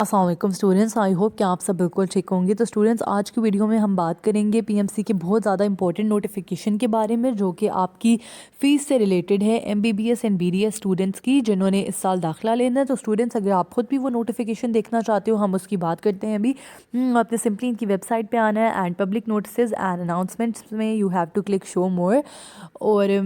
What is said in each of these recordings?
अस्सलाम वालेकुम students, I hope कि आप सब बिल्कुल ठीक होंगे। तो स्टूडेंट्स, आज की वीडियो में हम बात करेंगे पीएमसी के बहुत ज़्यादा इंपॉर्टेंट नोटिफिकेशन के बारे में, जो कि आपकी फ़ीस से रिलेटेड है एमबीबीएस एंड बीडीएस स्टूडेंट्स की, जिन्होंने इस साल दाखिला लेना है। तो स्टूडेंट्स, अगर आप खुद भी वो नोटिफिकेशन देखना चाहते हो, हम उसकी बात करते हैं अभी। आपने सिंपली इनकी वेबसाइट पर आना है and public notice and announcements में you have to click show more. और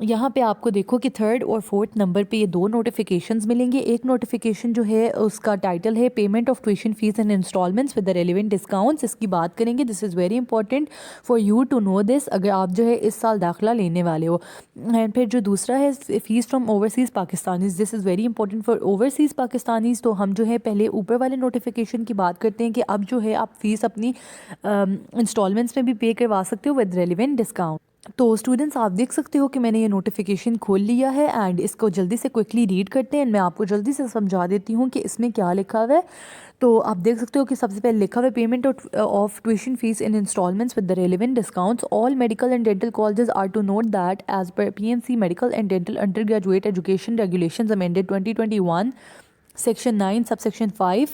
यहाँ पे आपको देखो कि 3rd और 4th नंबर पे ये 2 नोटिफिकेशंस मिलेंगे। एक नोटिफिकेशन जो है उसका टाइटल है payment of tuition fees and instalments with the relevant discounts. इसकी बात करेंगे। This is very important for you to know this, अगर आप जो है इस साल दाखिला लेने वाले हो। एंड फिर जो दूसरा है fees from overseas Pakistanis, this is very important for overseas Pakistanis. तो हम जो है पहले ऊपर वाले नोटिफिकेशन की बात करते हैं कि अब जो है आप फ़ीस अपनी इंस्टॉलमेंट्स में भी पे करवा सकते हो विद रेलिवेंट डिस्काउंट। तो स्टूडेंट्स, आप देख सकते हो कि मैंने ये नोटिफिकेशन खोल लिया है एंड इसको जल्दी से क्विकली रीड करते हैं। मैं आपको जल्दी से समझा देती हूँ कि इसमें क्या लिखा हुआ है। तो आप देख सकते हो कि सबसे पहले लिखा हुआ है payment of tuition fees in instalments with the relevant discounts. All medical and dental colleges are to note that as per PMC medical and dental undergraduate education regulations amended 2021 Section 9 subsection 5,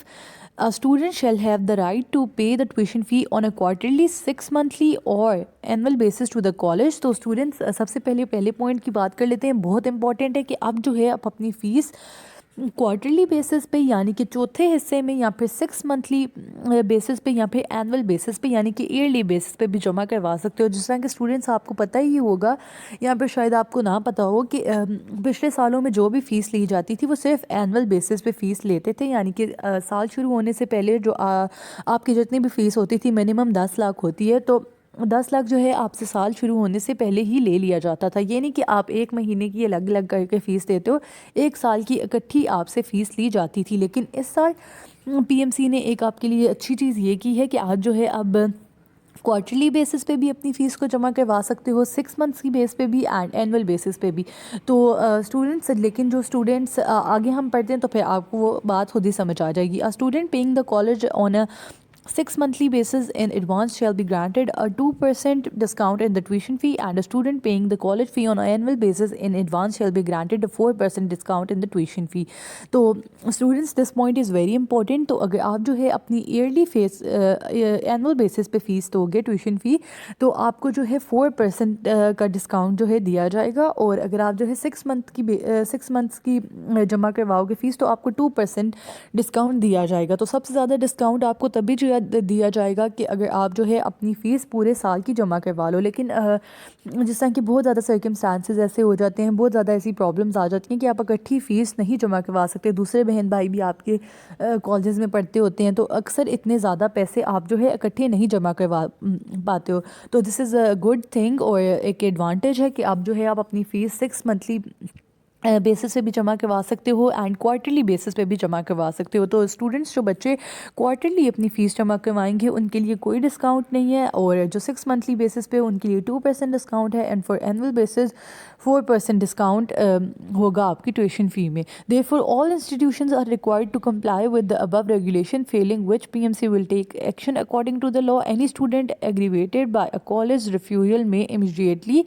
a student shall have the right to pay the tuition fee on a quarterly, 6 monthly or annual basis to the college। तो students, सबसे पहले point की बात कर लेते हैं। बहुत important है कि अब जो है आप अपनी फ़ीस क्वार्टरली बेसिस पे यानी कि चौथे हिस्से में, या फिर 6 मंथली बेसिस पे, या फिर एनुअल बेसिस पे यानी कि ईयरली बेसिस पे भी जमा करवा सकते हो। जिस तरह के स्टूडेंट्स, आपको पता ही होगा या फिर शायद आपको ना पता हो कि पिछले सालों में जो भी फ़ीस ली जाती थी वो सिर्फ एनुअल बेसिस पे फ़ीस लेते थे। यानी कि साल शुरू होने से पहले जो आपकी जितनी भी फ़ीस होती थी, मिनिमम 10 लाख होती है, तो 10 लाख जो है आपसे साल शुरू होने से पहले ही ले लिया जाता था। ये नहीं कि आप एक महीने की अलग अलग करके फ़ीस देते हो, एक साल की इकट्ठी आपसे फ़ीस ली जाती थी। लेकिन इस साल पीएमसी ने एक आपके लिए अच्छी चीज़ ये की है कि आप जो है अब क्वार्टरली बेसिस पे भी अपनी फ़ीस को जमा करवा सकते हो, 6 मंथ्स की बेस पे भी एंड एनुअल बेसिस पे भी। तो स्टूडेंट्स, लेकिन जो स्टूडेंट्स आगे हम पढ़ते हैं तो फिर आपको वो बात खुद ही समझ आ जाएगी। A student paying the college on a 6 monthly basis in advance shall be granted a 2% discount in the tuition fee, and a student paying the college fee on an annual basis in advance shall be granted a 4% discount in the tuition fee। तो students, this point is very important। तो अगर आप जो है अपनी yearly fees annual basis पे fees दोगे tuition fee, तो आपको जो है 4% का डिस्काउंट जो है दिया जाएगा। और अगर आप जो है 6 मंथ्स की जमा करवाओगे फ़ीस, तो आपको 2% डिस्काउंट दिया जाएगा। तो सबसे ज़्यादा डिस्काउंट आपको तभी जो दिया जाएगा कि अगर आप जो है अपनी फ़ीस पूरे साल की जमा करवा लो। लेकिन जिस तरह कि बहुत ज़्यादा सर्कमस्टांसेस ऐसे हो जाते हैं, बहुत ज़्यादा ऐसी प्रॉब्लम्स आ जाती हैं कि आप इकट्ठी फ़ीस नहीं जमा करवा सकते। दूसरे बहन भाई भी आपके कॉलेजेस में पढ़ते होते हैं, तो अक्सर इतने ज़्यादा पैसे आप जो है इकट्ठे नहीं जमा करवा पाते हो। तो this is a good thing, और एक एडवांटेज है कि आप जो है आप अपनी फ़ीस 6 मंथली बेसिस पे भी जमा करवा सकते हो एंड क्वार्टरली बेसिस पे भी जमा करवा सकते हो। तो स्टूडेंट्स, जो बच्चे क्वार्टरली अपनी फ़ीस जमा करवाएंगे उनके लिए कोई डिस्काउंट नहीं है, और जो 6 मंथली बेसिस पे उनके लिए 2% डिस्काउंट है, and for annual basis 4% discount होगा आपकी ट्यूशन फ़ी में। Therefore all institutions are required to comply with the above regulation, failing which PMC will take action according to the law. Any student aggrieved by a college refusal may immediately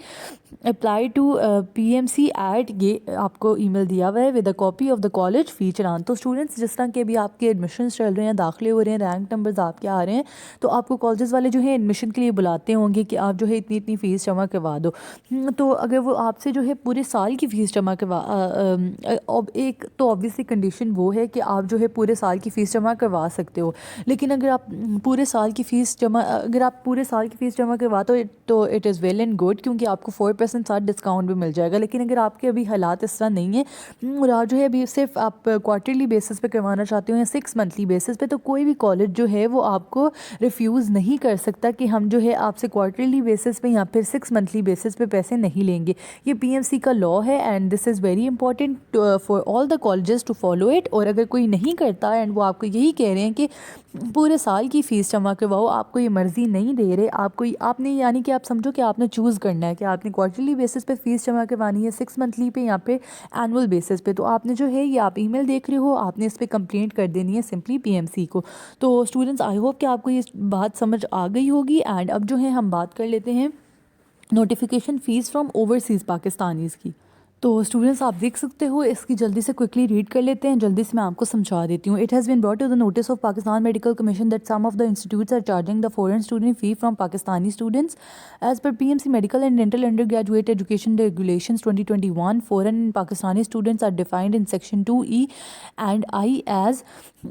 apply to PMC at, ये आपको email दिया हुआ है, with a copy of the college fee challan. तो students, जिस तरह के अभी आपके एडमिशन चल रहे हैं, दाखिले हो रहे हैं, रैंक नंबर्स आपके आ रहे हैं, तो आपको कॉलेजेस वाले जो है एडमिशन के लिए बुलाते होंगे कि आप जो है इतनी इतनी फ़ीस जमा करवा दो। तो अगर वो आपसे जो है पूरे साल की फ़ीस जमा करवा एक तो ऑब्वियसली कंडीशन वो है कि आप जो है पूरे साल की फ़ीस जमा करवा सकते हो। लेकिन अगर आप पूरे साल की फ़ीस जमा करवा तो it is well and good, क्योंकि आपको 4% साथ डिस्काउंट भी मिल जाएगा। लेकिन अगर आपके अभी हालात इस तरह नहीं है और आप जो है अभी सिर्फ आप क्वार्टरली बेसिस पे करवाना चाहते हो या 6 मंथली बेसिस पे, तो कोई भी कॉलेज जो है वो आपको रिफ्यूज़ नहीं कर सकता कि हम जो है आपसे क्वार्टरली बेसिस पे या फिर 6 मंथली बेसिस पे पैसे नहीं लेंगे। ये पीएमसी का लॉ है and this is very important for all the colleges to follow it. और अगर कोई नहीं करता एंड वो आपको यही कह रहे हैं कि पूरे साल की फ़ीस जमा करवाओ, आपको ये मर्ज़ी नहीं दे रहे, आपने यानी कि आप समझो कि आपने चूज़ करना है कि आपने क्वार्टरली बेसिस पे फ़ीस जमा करवानी है, 6 मंथली पे या पे एनुअल बेसिस पे। तो आपने जो है ये आप ईमेल देख रहे हो, आपने इस पे कंप्लेंट कर देनी है सिंपली पीएमसी को। तो स्टूडेंट्स, आई होप कि आपको ये बात समझ आ गई होगी। एंड अब जो है हम बात कर लेते हैं notification fees from overseas Pakistanis की। تو اسٹوڈنٹس آپ دیکھ سکتے ہو، اس کی جلدی سے کوئکلی ریڈ کر لیتے ہیں، جلدی سے میں آپ کو سمجھا دیتی ہوں. It has been brought to the notice of Pakistan Medical Commission that some of the institutes are charging the foreign student fee from Pakistani students. As per P M C medical and dental undergraduate education regulations 2021 foreign Pakistani students are defined in section 2E and I as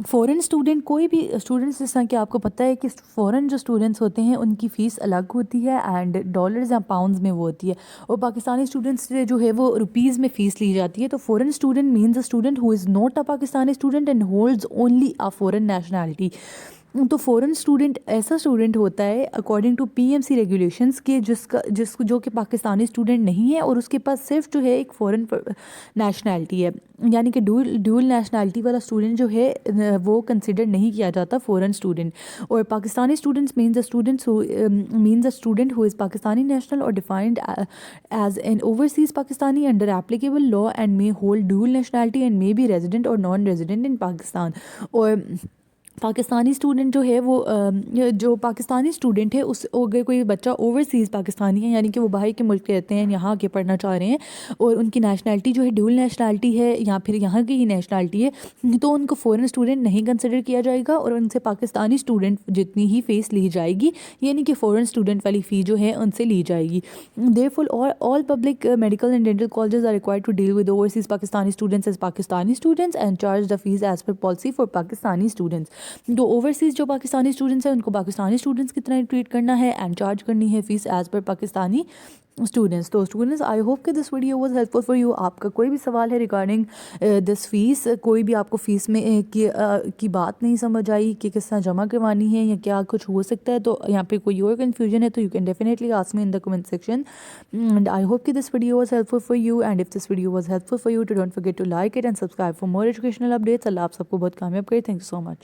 foreign student. کوئی بھی students, جس طرح کہ آپ کو پتہ ہے کہ فورن جو اسٹوڈنٹس ہوتے ہیں ان کی فیس الگ ہوتی ہے اینڈ ڈالرز یا پاؤنڈز میں وہ ہوتی ہے، اور پاکستانی اسٹوڈنٹس سے جو ہے وہ روپیز میں فیس لی جاتی ہے. تو foreign student means a student who is not a Pakistani student and holds only a foreign nationality. تو فورن اسٹوڈنٹ ایسا اسٹوڈنٹ ہوتا ہے according to P M C regulations کے جو کہ پاکستانی اسٹوڈنٹ نہیں ہے اور اس کے پاس صرف جو ہے ایک فورن نیشنلٹی ہے، یعنی کہ ڈیول نیشنلٹی والا اسٹوڈنٹ جو ہے وہ کنسیڈر نہیں کیا جاتا فورن اسٹوڈنٹ. اور Pakistani students means a student who is Pakistani national or defined as an overseas Pakistani under applicable law and may hold dual nationality and may be resident or non-resident in Pakistan. اور Pakistani student جو ہے وہ جو Pakistani student ہے اس اگر کوئی بچہ اوورسیز پاکستانی ہے، یعنی کہ وہ باہر کے ملک رہتے ہیں، یہاں کے پڑھنا چاہ رہے ہیں اور ان کی نیشنلٹی جو ہے ڈیول نیشنلٹی ہے یا پھر یہاں کی ہی نیشنلٹی ہے، تو ان کو فورن اسٹوڈنٹ نہیں کنسیڈر کیا جائے گا اور ان سے پاکستانی اسٹوڈنٹ جتنی ہی فیس لی جائے گی، یعنی کہ فورن اسٹوڈنٹ والی فی جو ہے ان سے لی جائے گی. Therefore, all public medical and dental colleges are required to deal with overseas Pakistani students as Pakistani students and charge the fees as per policy for Pakistani students. تو اوورسیز جو پاکستانی اسٹوڈنٹس ہیں ان کو پاکستانی اسٹوڈنٹس کی طرح treat کرنا ہے and charge کرنی ہے fees as per Pakistani students. تو اسٹوڈنٹس آئی ہوپ کہ this video was helpful for you. آپ کا کوئی بھی سوال ہے ریگارڈنگ دس فیس، کوئی بھی آپ کو فیس میں کی بات نہیں سمجھ آئی کہ کس طرح جمع کروانی ہے یا کیا کچھ ہو سکتا ہے، تو یہاں پہ کوئی اور کنفیوژن ہے تو you can definitely ask me in the comment section. And I hope کہ this video was helpful for you. And if this video was helpful for you don't forget to like it and subscribe for more educational updates. اللہ آپ سب کو بہت کامیاب کرے. Thank you so much.